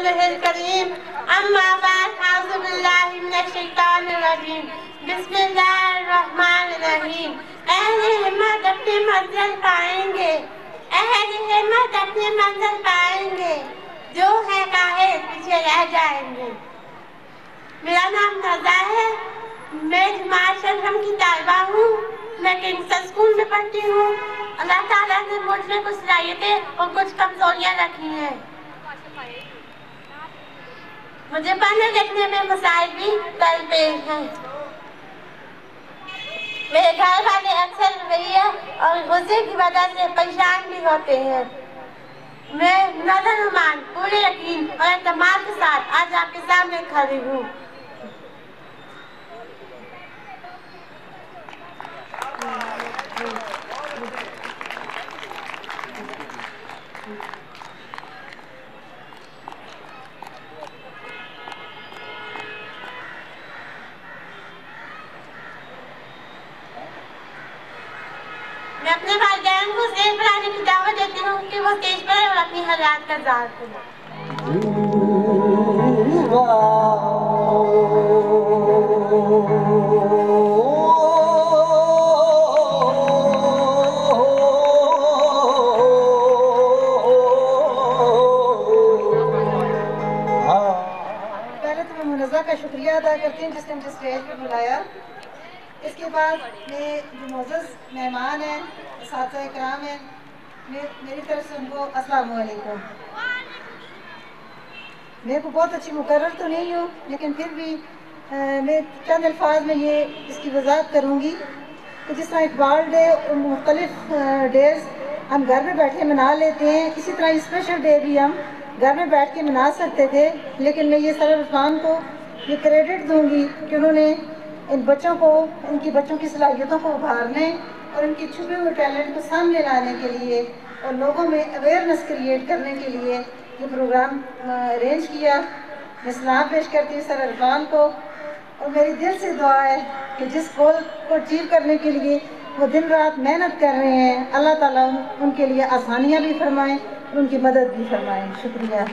रसूलिहिल करीम अम्मा बाद औज़ु बिल्लाहि मिनश शैतानिर रजीम बिस्मिल्लाहिर रहमानिर रहीम। अहले हिम्मत अपनी मंजिल पाएंगे, अहले हिम्मत अपनी मंजिल पाएंगे, जो है काहे पीछे रह जाएंगे। मेरा नाम नज़ा है, मैं जमात शरम की तालिबा हूँ। मैं किंग्स्टन स्कूल में पढ़ती हूँ। अल्लाह ताला ने मुझ में कुछ सलाहियतें और कुछ कमजोरियाँ रखी हैं। मुझे पढ़ने लिखने में मसाइल भी दरपेश हैं। मेरे घर वाले अक्सर रवैया और गुस्से की वजह से परेशान भी होते हैं। मैं नज़र नुमान पूरे यकीन और एतमाद के साथ आज आपके सामने खड़ी हूँ। मैं अपने वालिदैन को स्टेज पर आने की दावत देती हूँ कि वो स्टेज पर और अपनी हालात का ज़ाहिर करें। पहले तो मैं मुनज़्ज़ा का शुक्रिया अदा करती हूँ जिसने मुझे स्टेज पर बुलाया। इसके बाद में जो मोअज़्ज़ज़ मेहमान हैं, साथी इकराम हैं, मेरी तरफ से उनको अस्सलाम वालेकुम। मैं को बहुत अच्छी मुकर्रर तो नहीं हूँ, लेकिन फिर भी मैं चंद अल्फाज में ये इसकी वज़ाहत करूँगी कि जिस तरह इकबाल डे और मुख्तलिफ डेज़ हम घर में बैठे मना लेते हैं, इसी तरह स्पेशल डे भी हम घर में बैठ के मना सकते थे। लेकिन मैं ये सर इरफान को ये क्रेडिट दूँगी कि उन्होंने इन बच्चों को, इनकी बच्चों की सलाहियतों को उभारने और इनके छुपे हुए टैलेंट को सामने लाने के लिए और लोगों में अवेयरनेस क्रिएट करने के लिए ये प्रोग्राम अरेंज किया। मैं सलाम पेश करती हूँ सर इरफान को और मेरी दिल से दुआ है कि जिस गोल को अचीव करने के लिए वो दिन रात मेहनत कर रहे हैं, अल्लाह ताला उनके लिए आसानियाँ भी फरमाएँ और उनकी मदद भी फरमाएँ। शुक्रिया।